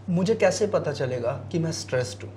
मुझे कैसे पता चलेगा कि मैं स्ट्रेस्ड हूँ?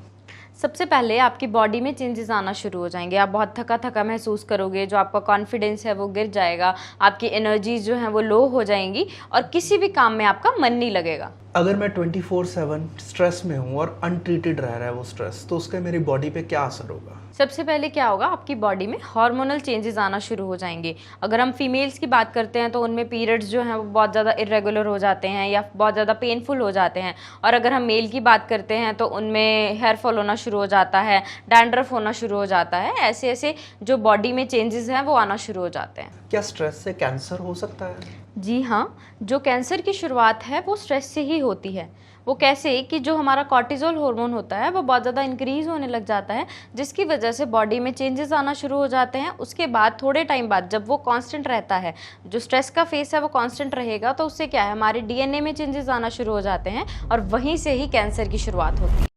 सबसे पहले आपकी बॉडी में चेंजेस आना शुरू हो जाएंगे। आप बहुत थका थका महसूस करोगे, जो आपका कॉन्फिडेंस है वो गिर जाएगा, आपकी एनर्जीज जो हैं वो लो हो जाएंगी और किसी भी काम में आपका मन नहीं लगेगा। अगर मैं 24/7 स्ट्रेस में हूँ और अनट्रीटेड रह रहा है वो स्ट्रेस, तो उसका मेरी बॉडी पे क्या असर होगा? सबसे पहले क्या होगा, आपकी बॉडी में हार्मोनल चेंजेस आना शुरू हो जाएंगे। अगर हम फीमेल्स की बात करते हैं तो उनमें पीरियड्स जो हैं वो बहुत ज़्यादा इरेगुलर हो जाते हैं या बहुत ज़्यादा पेनफुल हो जाते हैं। और अगर हम मेल की बात करते हैं तो उनमें हेयर फॉल होना शुरू हो जाता है, डैंड्रफ होना शुरू हो जाता है। ऐसे ऐसे जो बॉडी में चेंजेस हैं वो आना शुरू हो जाते हैं। क्या स्ट्रेस से कैंसर हो सकता है? जी हाँ, जो कैंसर की शुरुआत है वो स्ट्रेस से ही होती है। वो कैसे कि जो हमारा कॉर्टिसोल हार्मोन होता है वो बहुत ज़्यादा इंक्रीज़ होने लग जाता है, जिसकी वजह से बॉडी में चेंजेस आना शुरू हो जाते हैं। उसके बाद थोड़े टाइम बाद जब वो कांस्टेंट रहता है, जो स्ट्रेस का फेस है वो कांस्टेंट रहेगा, तो उससे क्या है, हमारे डीएनए में चेंजेस आना शुरू हो जाते हैं और वहीं से ही कैंसर की शुरुआत होती है।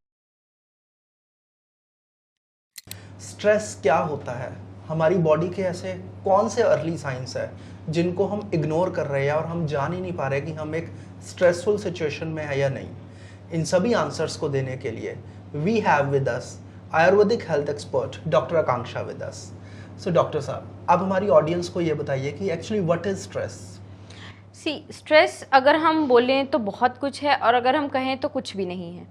स्ट्रेस क्या होता है? हमारी बॉडी के ऐसे कौन से अर्ली साइंस है जिनको हम इग्नोर कर रहे हैं और हम जान ही नहीं पा रहे कि हम एक स्ट्रेसफुल सिचुएशन में है या नहीं? इन सभी आंसर्स को देने के लिए we have with us Ayurvedic health expert doctor Akanksha with us. So doctor साहब, आप हमारी ऑडियंस को ये बताइए कि actually what is stress? Stress अगर हम बोलें तो बहुत कुछ है और अगर हम कहें तो कुछ भी नहीं है।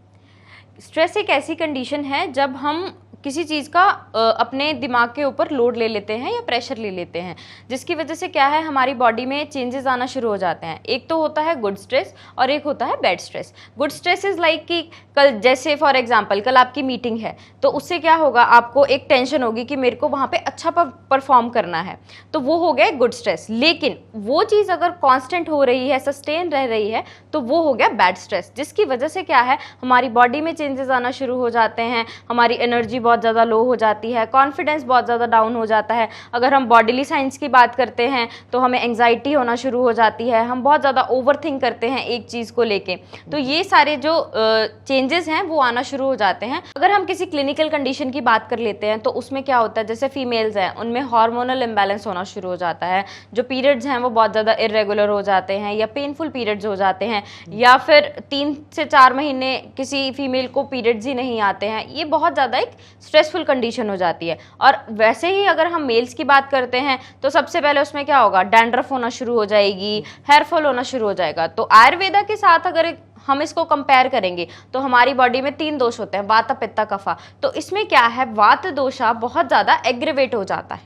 स्ट्रेस एक ऐसी कंडीशन है जब हम किसी चीज़ का अपने दिमाग के ऊपर लोड ले लेते हैं या प्रेशर ले लेते हैं, जिसकी वजह से क्या है, हमारी बॉडी में चेंजेस आना शुरू हो जाते हैं। एक तो होता है गुड स्ट्रेस और एक होता है bad stress. Good stress is like कि कल जैसे फॉर एग्जांपल कल आपकी मीटिंग है, तो उससे क्या होगा, आपको एक टेंशन होगी कि मेरे को वहाँ पे अच्छा परफॉर्म करना है, तो वो हो गया एक गुड स्ट्रेस। लेकिन वो चीज़ अगर कांस्टेंट हो रही है, सस्टेन रह रही है, तो वो हो गया बैड स्ट्रेस, जिसकी वजह से क्या है, हमारी बॉडी में चेंजेस आना शुरू हो जाते हैं, हमारी एनर्जी बहुत ज़्यादा लो हो जाती है, कॉन्फिडेंस बहुत ज़्यादा डाउन हो जाता है। अगर हम बॉडीली साइंस की बात करते हैं तो हमें एंग्जाइटी होना शुरू हो जाती है, हम बहुत ज़्यादा ओवरथिंक करते हैं एक चीज़ को लेके। तो ये सारे जो चेंजेस हैं वो आना शुरू हो जाते हैं। अगर हम किसी क्लिनिकल कंडीशन की बात कर लेते हैं तो उसमें क्या होता है, जैसे फीमेल्स हैं उनमें हार्मोनल इम्बैलेंस होना शुरू हो जाता है, जो पीरियड्स हैं वो बहुत ज़्यादा इरेगुलर हो जाते हैं या पेनफुल पीरियड्स हो जाते हैं, या फिर 3 से 4 महीने किसी फीमेल को पीरियड्स ही नहीं आते हैं। ये बहुत ज़्यादा एक स्ट्रेसफुल कंडीशन हो जाती है। और वैसे ही अगर हम मेल्स की बात करते हैं तो सबसे पहले उसमें क्या होगा, डैंड्रफ होना शुरू हो जाएगी, हेयर फॉल होना शुरू हो जाएगा। तो आयुर्वेदा के साथ अगर हम इसको कंपेयर करेंगे तो हमारी बॉडी में 3 दोष होते हैं, वात पित्त कफा। तो इसमें क्या है, वात दोषा बहुत ज़्यादा एग्रीवेट हो जाता है।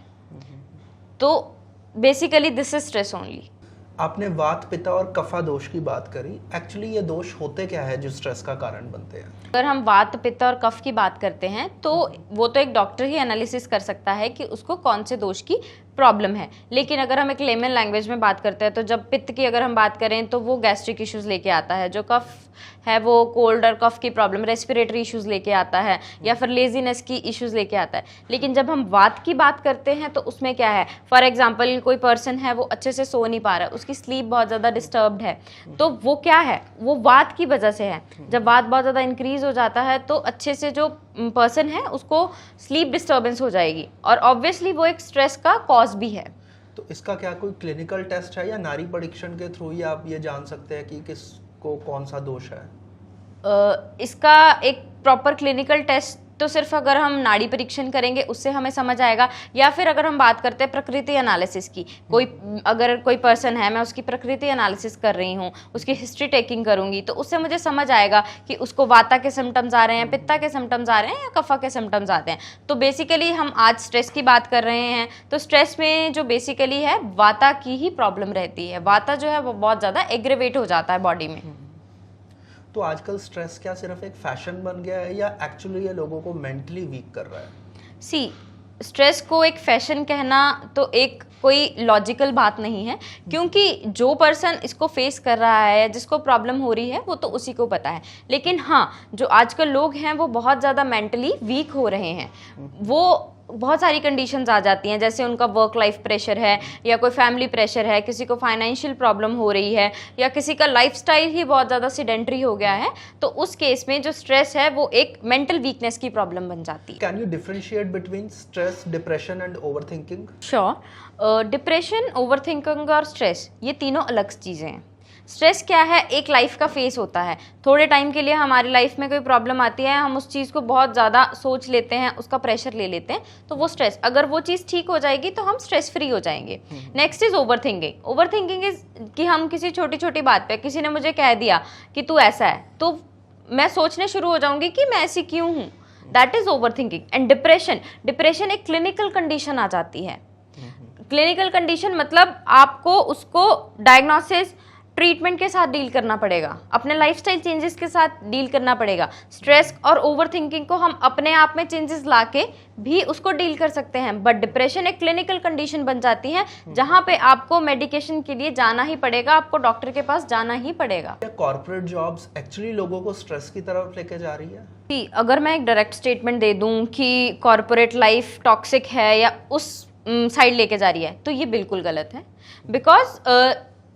तो basically this is stress only. आपने वात पित्त और कफा दोष की बात करी। एक्चुअली ये दोष होते क्या है जो स्ट्रेस का कारण बनते हैं? अगर हम वात पित्त और कफ की बात करते हैं तो वो तो एक डॉक्टर ही एनालिसिस कर सकता है कि उसको कौन से दोष की प्रॉब्लम है। लेकिन अगर हम एक लेमन लैंग्वेज में बात करते हैं तो जब पित्त की अगर हम बात करें तो वो गैस्ट्रिक इश्यूज लेके आता है, जो कफ है वो कोल्ड और कफ की प्रॉब्लम, रेस्पिरेटरी इश्यूज लेके आता है, या फिर लेजीनेस की इश्यूज लेके आता है। लेकिन जब हम वात की बात करते हैं तो उसमें क्या है, फॉर एग्जाम्पल कोई पर्सन है वो अच्छे से सो नहीं पा रहा है, उसकी स्लीप बहुत ज़्यादा डिस्टर्ब्ड है, तो वो क्या है, वो वात की वजह से है। जब वात बहुत ज़्यादा इंक्रीज हो जाता है तो अच्छे से जो पर्सन है उसको स्लीप डिस्टर्बेंस हो जाएगी और ऑब्वियसली वो एक स्ट्रेस का कॉज भी है। तो इसका क्या कोई क्लिनिकल टेस्ट है या नाड़ी परीक्षण के थ्रू ही आप ये जान सकते हैं कि किसको कौन सा दोष है? इसका एक प्रॉपर क्लिनिकल टेस्ट तो सिर्फ अगर हम नाड़ी परीक्षण करेंगे उससे हमें समझ आएगा, या फिर अगर हम बात करते हैं प्रकृति एनालिसिस की, अगर कोई पर्सन है, मैं उसकी प्रकृति एनालिसिस कर रही हूँ, उसकी हिस्ट्री टेकिंग करूँगी, तो उससे मुझे समझ आएगा कि उसको वाता के सिम्टम्स आ रहे हैं, पित्ता के सिम्टम्स आ रहे हैं या कफा के सिम्टम्स आते हैं। तो बेसिकली हम आज स्ट्रेस की बात कर रहे हैं, तो स्ट्रेस में जो बेसिकली है वाता की ही प्रॉब्लम रहती है। वाता जो है वो बहुत ज़्यादा एग्रीवेट हो जाता है बॉडी में। तो आजकल स्ट्रेस क्या सिर्फ एक फैशन बन गया है या एक्चुअली ये लोगों को मेंटली वीक कर रहा है? स्ट्रेस को एक फैशन कहना तो एक कोई लॉजिकल बात नहीं है, क्योंकि जो पर्सन इसको फेस कर रहा है, जिसको प्रॉब्लम हो रही है, वो तो उसी को पता है। लेकिन हाँ, जो आजकल लोग हैं वो बहुत ज़्यादा मेंटली वीक हो रहे हैं। वो बहुत सारी कंडीशंस आ जाती हैं, जैसे उनका वर्क लाइफ प्रेशर है, या कोई फैमिली प्रेशर है, किसी को फाइनेंशियल प्रॉब्लम हो रही है, या किसी का लाइफस्टाइल ही बहुत ज़्यादा सीडेंटरी हो गया है। तो उस केस में जो स्ट्रेस है वो एक मेंटल वीकनेस की प्रॉब्लम बन जाती है। Can you differentiate between stress, depression and overthinking? Sure. Depression, overthinking और स्ट्रेस ये तीनों अलग चीज़ें हैं। स्ट्रेस क्या है, एक लाइफ का फेस होता है। थोड़े टाइम के लिए हमारी लाइफ में कोई प्रॉब्लम आती है, हम उस चीज़ को बहुत ज़्यादा सोच लेते हैं, उसका प्रेशर ले लेते हैं, तो वो स्ट्रेस, अगर वो चीज़ ठीक हो जाएगी तो हम स्ट्रेस फ्री हो जाएंगे। Next is over thinking. Over thinking is कि हम किसी छोटी छोटी बात पे, किसी ने मुझे कह दिया कि तू ऐसा है, तो मैं सोचने शुरू हो जाऊंगी कि मैं ऐसी क्यों हूँ। That is over thinking. And depression, depression एक क्लिनिकल कंडीशन आ जाती है। क्लिनिकल कंडीशन मतलब आपको उसको डायग्नोसिस, ट्रीटमेंट के साथ डील करना पड़ेगा, अपने लाइफस्टाइल चेंजेस के साथ डील करना पड़ेगा। स्ट्रेस और ओवरथिंकिंग को हम अपने आप में चेंजेस लाके भी उसको डील कर सकते हैं, बट डिप्रेशन एक क्लिनिकल कंडीशन बन जाती है जहां पे आपको मेडिकेशन के लिए जाना ही पड़ेगा, आपको डॉक्टर के पास जाना ही पड़ेगा। क्या कॉर्पोरेट जॉब्स एक्चुअली लोगों को स्ट्रेस की तरफ लेके जा रही है? कि अगर मैं एक डायरेक्ट स्टेटमेंट दे दूं कि कॉर्पोरेट लाइफ टॉक्सिक है या उस साइड लेके जा रही है, तो ये बिल्कुल गलत है। बिकॉज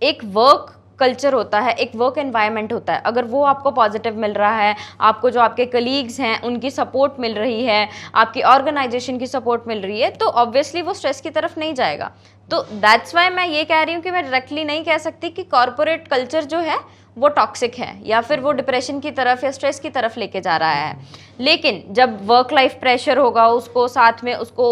एक वर्क कल्चर होता है, एक वर्क एनवायरनमेंट होता है, अगर वो आपको पॉजिटिव मिल रहा है, आपको जो आपके कलीग्स हैं उनकी सपोर्ट मिल रही है, आपकी ऑर्गेनाइजेशन की सपोर्ट मिल रही है, तो ऑब्वियसली वो स्ट्रेस की तरफ नहीं जाएगा। तो दैट्स वाई मैं ये कह रही हूँ कि मैं डायरेक्टली नहीं कह सकती कि कॉर्पोरेट कल्चर जो है वो टॉक्सिक है या फिर वो डिप्रेशन की तरफ या स्ट्रेस की तरफ लेके जा रहा है। लेकिन जब वर्क लाइफ प्रेशर होगा, उसको साथ में उसको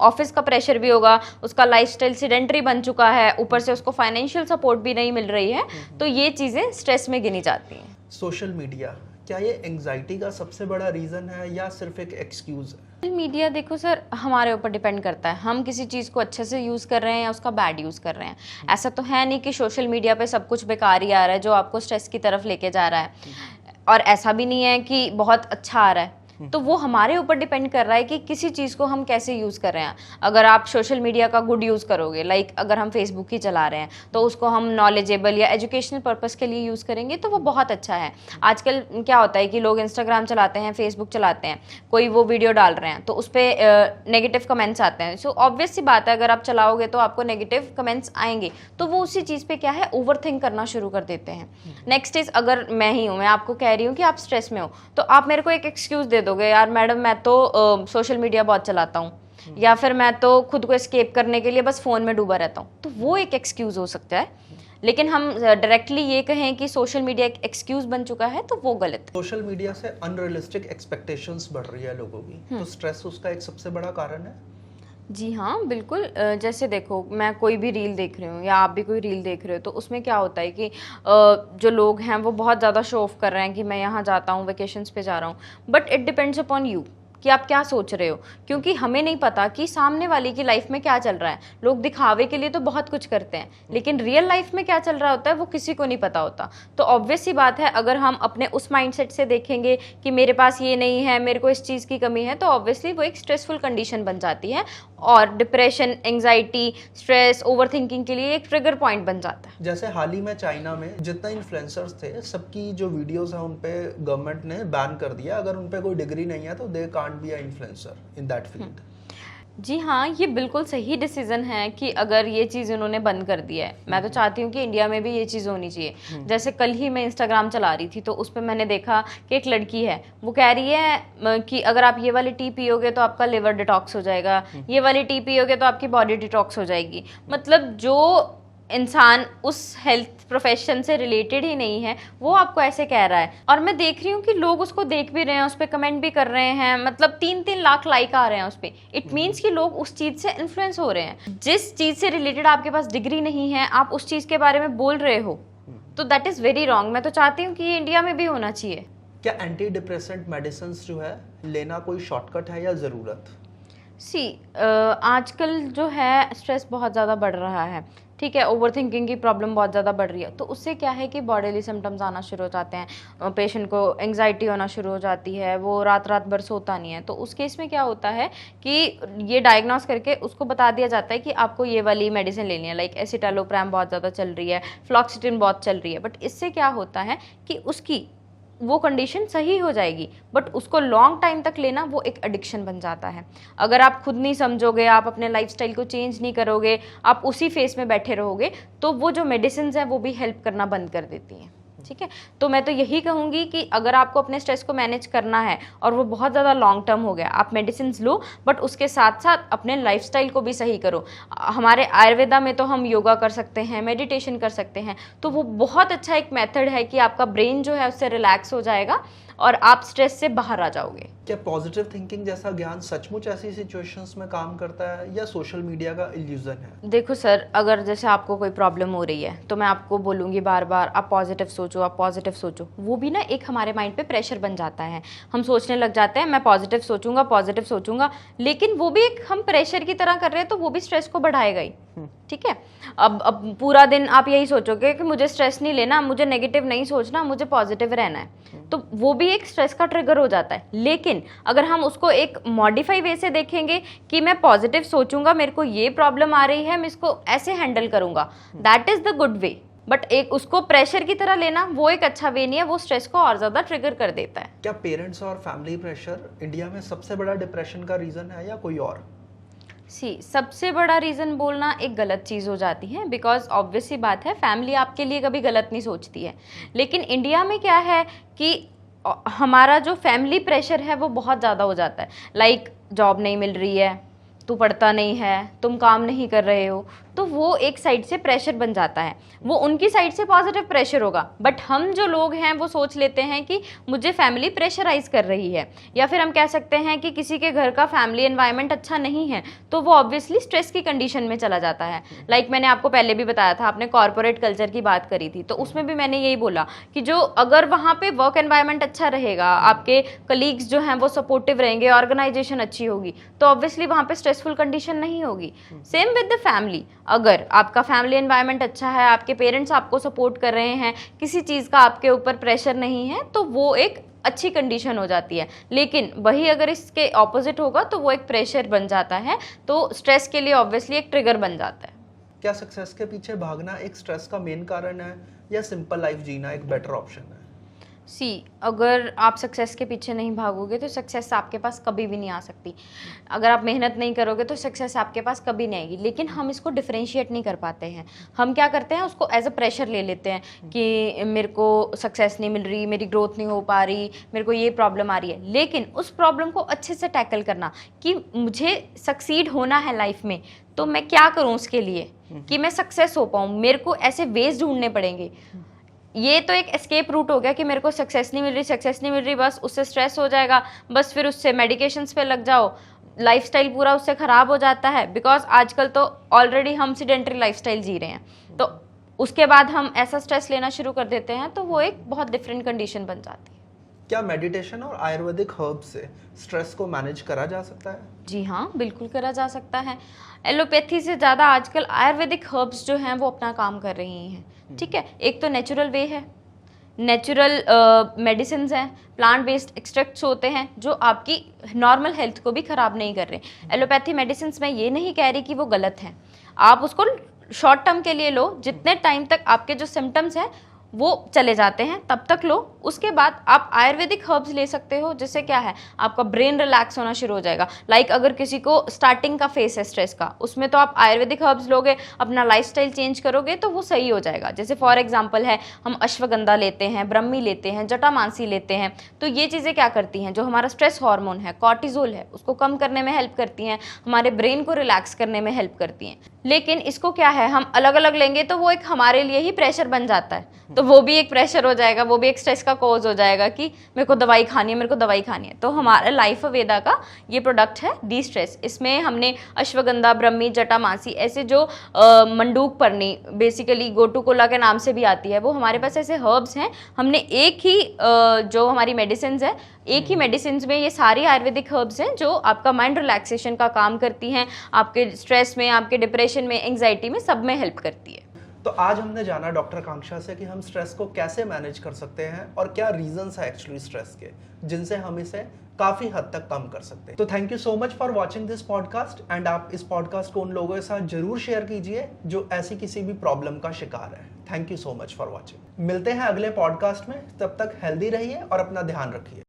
ऑफिस का प्रेशर भी होगा, उसका लाइफस्टाइल सीडेंटरी बन चुका है, ऊपर से उसको फाइनेंशियल सपोर्ट भी नहीं मिल रही है, तो ये चीज़ें स्ट्रेस में गिनी जाती हैं। सोशल मीडिया, क्या ये एंग्जाइटी का सबसे बड़ा रीज़न है या सिर्फ एक एक्सक्यूज़ है? सोशल मीडिया देखो सर, हमारे ऊपर डिपेंड करता है हम किसी चीज़ को अच्छे से यूज़ कर रहे हैं या उसका बैड यूज़ कर रहे हैं। ऐसा तो है नहीं कि सोशल मीडिया पे सब कुछ बेकार ही आ रहा है जो आपको स्ट्रेस की तरफ लेके जा रहा है, और ऐसा भी नहीं है कि बहुत अच्छा आ रहा है। तो वो हमारे ऊपर डिपेंड कर रहा है कि किसी चीज़ को हम कैसे यूज़ कर रहे हैं। अगर आप सोशल मीडिया का गुड यूज़ करोगे, लाइक अगर हम फेसबुक ही चला रहे हैं तो उसको हम नॉलेजेबल या एजुकेशनल पर्पस के लिए यूज़ करेंगे तो वो बहुत अच्छा है। आजकल क्या होता है कि लोग इंस्टाग्राम चलाते हैं, फेसबुक चलाते हैं, कोई वो वीडियो डाल रहे हैं तो उस पर नेगेटिव कमेंट्स आते हैं। सो ऑब्वियस सी बात है, अगर आप चलाओगे तो आपको नेगेटिव कमेंट्स आएंगे, तो वो उसी चीज़ पे क्या है, ओवर थिंक करना शुरू कर देते हैं। नेक्स्ट इज, अगर मैं ही हूँ, मैं आपको कह रही हूँ कि आप स्ट्रेस में हो, तो आप मेरे को एक एक्सक्यूज़ दे दोगे, यार मैडम मैं तो सोशल मीडिया बहुत चलाता हूँ, या फिर मैं तो खुद को एस्केप करने के लिए बस फ़ोन में डूबा रहता हूँ, तो वो एक एक्सक्यूज़ हो सकता है। लेकिन हम डायरेक्टली ये कहें कि सोशल मीडिया एक एक्सक्यूज़ बन चुका है, तो वो गलत है। सोशल मीडिया से अनरियलिस्टिक एक्सपेक्टेशंस बढ़ रही है लोगों की, तो स्ट्रेस उसका एक सबसे बड़ा कारण है। जी हाँ, बिल्कुल। जैसे देखो, मैं कोई भी रील देख रही हूँ या आप भी कोई रील देख रहे हो, तो उसमें क्या होता है कि जो लोग हैं वो बहुत ज़्यादा शो ऑफ कर रहे हैं कि मैं यहाँ जाता हूँ, वेकेशंस पे जा रहा हूँ, but it depends upon you कि आप क्या सोच रहे हो, क्योंकि हमें नहीं पता कि सामने वाले की लाइफ में क्या चल रहा है। लोग दिखावे के लिए तो बहुत कुछ करते हैं, लेकिन रियल लाइफ में क्या चल रहा होता है वो किसी को नहीं पता होता। तो ऑब्वियस सी बात है, अगर हम अपने उस माइंडसेट से देखेंगे कि मेरे पास ये नहीं है, मेरे को इस चीज़ की कमी है, तो ऑब्वियसली वो एक स्ट्रेसफुल कंडीशन बन जाती है और depression, anxiety, stress, over thinking के लिए एक ट्रिगर पॉइंट बन जाता है। जैसे हाल ही में चाइना में जितना इन्फ्लुएंसर्स थे, सबकी जो वीडियोस हैं उन पे गवर्नमेंट ने बैन कर दिया। अगर उन पे कोई डिग्री नहीं है तो they can't be a influencer in that field. जी हाँ, ये बिल्कुल सही डिसीजन है कि अगर ये चीज़ इन्होंने बंद कर दिया है। मैं तो चाहती हूँ कि इंडिया में भी ये चीज़ होनी चाहिए। जैसे कल ही मैं इंस्टाग्राम चला रही थी तो उस पर मैंने देखा कि एक लड़की है, वो कह रही है कि अगर आप ये वाली टी पियोगे तो आपका लिवर डिटॉक्स हो जाएगा, ये वाली टी पियोगे तो आपकी बॉडी डिटॉक्स हो जाएगी। मतलब जो इंसान उस हेल्थ प्रोफेशन से रिलेटेड ही नहीं है वो आपको ऐसे कह रहा है, और मैं देख रही हूँ कि लोग उसको देख भी रहे हैं, उस पर कमेंट भी कर रहे हैं, मतलब 3-3 लाख लाइक आ रहे हैं उस पर। इट मीन्स कि लोग उस चीज़ से इन्फ्लुएंस हो रहे हैं। जिस चीज़ से रिलेटेड आपके पास डिग्री नहीं है, आप उस चीज़ के बारे में बोल रहे हो, तो दैट इज़ वेरी रॉन्ग। मैं तो चाहती हूँ कि ये इंडिया में भी होना चाहिए। क्या एंटी डिप्रेसेंट मेडिसिन जो है लेना कोई शॉर्टकट है या ज़रूरत? आजकल जो है स्ट्रेस बहुत ज़्यादा बढ़ रहा है, ठीक है, ओवर थिंकिंग की प्रॉब्लम बहुत ज़्यादा बढ़ रही है, तो उससे क्या है कि बॉडीली सिम्टम्स आना शुरू हो जाते हैं, पेशेंट को एंग्जाइटी होना शुरू हो जाती है, वो रात रात भर सोता नहीं है। तो उस केस में क्या होता है कि ये डायग्नोस करके उसको बता दिया जाता है कि आपको ये वाली मेडिसिन लेनी है, लाइक एसिटालोप्रैम बहुत ज़्यादा चल रही है, फ्लॉक्सिटिन बहुत चल रही है। बट इससे क्या होता है कि उसकी वो कंडीशन सही हो जाएगी, बट उसको लॉन्ग टाइम तक लेना वो एक एडिक्शन बन जाता है। अगर आप खुद नहीं समझोगे, आप अपने लाइफस्टाइल को चेंज नहीं करोगे, आप उसी फेस में बैठे रहोगे, तो वो जो मेडिसिन है वो भी हेल्प करना बंद कर देती हैं। ठीक है। तो मैं तो यही कहूँगी कि अगर आपको अपने स्ट्रेस को मैनेज करना है और वो बहुत ज़्यादा लॉन्ग टर्म हो गया, आप मेडिसिन लो, बट उसके साथ साथ अपने लाइफस्टाइल को भी सही करो। हमारे आयुर्वेदा में तो हम योगा कर सकते हैं, मेडिटेशन कर सकते हैं, तो वो बहुत अच्छा एक मेथड है कि आपका ब्रेन जो है उससे रिलैक्स हो जाएगा और आप स्ट्रेस से बाहर आ जाओगे। क्या पॉजिटिव थिंकिंग जैसा ज्ञान सचमुच ऐसी सिचुएशंस में काम करता है या सोशल मीडिया का इल्यूजन है? देखो सर, अगर जैसे आपको कोई प्रॉब्लम हो रही है तो मैं आपको बोलूँगी बार बार आप पॉजिटिव सोचो, आप पॉजिटिव सोचो। वो भी ना एक हमारे माइंड पे प्रेशर बन जाता है, हम सोचने लग जाते हैं मैं पॉजिटिव सोचूंगा, लेकिन वो भी एक हम प्रेशर की तरह कर रहे हैं, तो वो भी स्ट्रेस को बढ़ाएगा ही। ठीक है। अब पूरा दिन आप यही सोचोगे कि मुझे स्ट्रेस नहीं लेना, मुझे नेगेटिव नहीं सोचना, मुझे पॉजिटिव रहना है, तो वो भी एक स्ट्रेस का ट्रिगर हो जाता है। लेकिन अगर हम उसको एक मॉडिफाई वे से देखेंगे कि मैं पॉजिटिव सोचूंगा, मेरे को ये प्रॉब्लम आ रही है, मैं इसको ऐसे हैंडल करूंगा, that is the good way. But एक उसको प्रेशर की तरह लेना वो एक अच्छा वे नहीं है, वो स्ट्रेस को और ज़्यादा ट्रिगर कर देता है। क्या पेरेंट्स और फैमिली प्रेशर इंडिया में सबसे बड़ा डिप्रेशन का रीज़न है या कोई और? सबसे बड़ा रीज़न बोलना एक गलत चीज़ हो जाती है, बिकॉज ऑब्वियस सी बात है फैमिली आपके लिए कभी गलत नहीं सोचती है। लेकिन इंडिया में क्या है कि हमारा जो फैमिली प्रेशर है वो बहुत ज़्यादा हो जाता है। लाइक जॉब नहीं मिल रही है, तू पढ़ता नहीं है, तुम काम नहीं कर रहे हो, तो वो एक साइड से प्रेशर बन जाता है। वो उनकी साइड से पॉजिटिव प्रेशर होगा, बट हम जो लोग हैं वो सोच लेते हैं कि मुझे फैमिली प्रेशराइज कर रही है, या फिर हम कह सकते हैं कि किसी के घर का फैमिली एनवायरनमेंट अच्छा नहीं है तो वो ऑब्वियसली स्ट्रेस की कंडीशन में चला जाता है। लाइक मैंने आपको पहले भी बताया था, आपने कॉर्पोरेट कल्चर की बात करी थी, तो उसमें भी मैंने यही बोला कि जो अगर वहाँ पे वर्क एनवायरनमेंट अच्छा रहेगा, आपके कलीग्स जो हैं वो सपोर्टिव रहेंगे, ऑर्गेनाइजेशन अच्छी होगी, तो ऑब्वियसली वहाँ पे स्ट्रेसफुल कंडीशन नहीं होगी। सेम विद द फैमिली, अगर आपका फैमिली एनवायरनमेंट अच्छा है, आपके पेरेंट्स आपको सपोर्ट कर रहे हैं, किसी चीज़ का आपके ऊपर प्रेशर नहीं है, तो वो एक अच्छी कंडीशन हो जाती है। लेकिन वही अगर इसके ऑपोजिट होगा तो वो एक प्रेशर बन जाता है, तो स्ट्रेस के लिए ऑब्वियसली एक ट्रिगर बन जाता है। क्या सक्सेस के पीछे भागना एक स्ट्रेस का मेन कारण है या सिंपल लाइफ जीना एक बेटर ऑप्शन है? अगर आप सक्सेस के पीछे नहीं भागोगे तो सक्सेस आपके पास कभी भी नहीं आ सकती। अगर आप मेहनत नहीं करोगे तो सक्सेस आपके पास कभी नहीं आएगी। लेकिन हम इसको डिफरेंशिएट नहीं कर पाते हैं। हम क्या करते हैं, उसको एज अ प्रेशर ले लेते हैं कि मेरे को सक्सेस नहीं मिल रही, मेरी ग्रोथ नहीं हो पा रही, मेरे को ये प्रॉब्लम आ रही है। लेकिन उस प्रॉब्लम को अच्छे से टैकल करना कि मुझे सक्सीड होना है लाइफ में, तो मैं क्या करूँ उसके लिए कि मैं सक्सेस हो पाऊँ। मेरे को ऐसे वेज ढूंढने पड़ेंगे। ये तो एक एस्केप रूट हो गया कि मेरे को सक्सेस नहीं मिल रही, बस उससे स्ट्रेस हो जाएगा, बस फिर उससे मेडिकेशंस पे लग जाओ, लाइफस्टाइल पूरा उससे ख़राब हो जाता है। बिकॉज आजकल तो ऑलरेडी हम सीडेंटरी लाइफस्टाइल जी रहे हैं, तो उसके बाद हम ऐसा स्ट्रेस लेना शुरू कर देते हैं, तो वो एक बहुत डिफरेंट कंडीशन बन जाती है। क्या मेडिटेशन और आयुर्वेदिक हर्ब से स्ट्रेस को मैनेज करा जा सकता है? जी हाँ, बिल्कुल करा जा सकता है। एलोपैथी से ज़्यादा आजकल आयुर्वेदिक हर्ब्स जो हैं वो अपना काम कर रही हैं। ठीक है, एक तो नेचुरल वे है, नेचुरल मेडिसिन हैं, प्लांट बेस्ड एक्सट्रैक्ट्स होते हैं जो आपकी नॉर्मल हेल्थ को भी ख़राब नहीं कर रहे। एलोपैथी मेडिसिन मैं ये नहीं कह रही कि वो गलत हैं, आप उसको शॉर्ट टर्म के लिए लो, जितने टाइम तक आपके जो सिम्टम्स हैं वो चले जाते हैं तब तक लो। उसके बाद आप आयुर्वेदिक हर्ब्स ले सकते हो, जिससे क्या है आपका ब्रेन रिलैक्स होना शुरू हो जाएगा। लाइक अगर किसी को स्टार्टिंग का फेस है स्ट्रेस का, उसमें तो आप आयुर्वेदिक हर्ब्स लोगे, अपना लाइफस्टाइल चेंज करोगे तो वो सही हो जाएगा। जैसे फॉर एग्जांपल है, हम अश्वगंधा लेते हैं, ब्रह्मी लेते हैं, जटामांसी लेते हैं, तो ये चीज़ें क्या करती हैं, जो हमारा स्ट्रेस हार्मोन है कॉर्टिजोल है उसको कम करने में हेल्प करती हैं, हमारे ब्रेन को रिलैक्स करने में हेल्प करती हैं। लेकिन इसको क्या है, हम अलग अलग लेंगे तो वो एक हमारे लिए ही प्रेशर बन जाता है, तो वो भी एक प्रेशर हो जाएगा, वो भी एक स्ट्रेस का कॉज हो जाएगा कि मेरे को दवाई खानी है, मेरे को दवाई खानी है। तो हमारा लाइफ वेदा का ये प्रोडक्ट है डी स्ट्रेस। इसमें हमने अश्वगंधा, ब्रह्मी, जटामासी ऐसे जो मंडूक पर्णी बेसिकली गोटुकोला के नाम से भी आती है, वो हमारे पास ऐसे हर्ब्स हैं। हमने एक ही जो हमारी मेडिसिन है, एक ही मेडिसिन में ये सारी आयुर्वेदिक हर्ब्स हैं जो आपका माइंड रिलैक्सेशन का काम करती हैं, आपके स्ट्रेस में, आपके डिप्रेशन में, एंग्जाइटी में, सब में हेल्प करती है। तो आज हमने जाना डॉक्टर आकांक्षा से कि हम स्ट्रेस को कैसे मैनेज कर सकते हैं और क्या रीजंस है एक्चुअली स्ट्रेस के, जिनसे हम इसे काफ़ी हद तक कम कर सकते हैं। तो thank you so much for watching this podcast and आप इस पॉडकास्ट को उन लोगों के साथ जरूर शेयर कीजिए जो ऐसी किसी भी प्रॉब्लम का शिकार है। Thank you so much for watching. मिलते हैं अगले पॉडकास्ट में, तब तक हेल्दी रहिए और अपना ध्यान रखिए।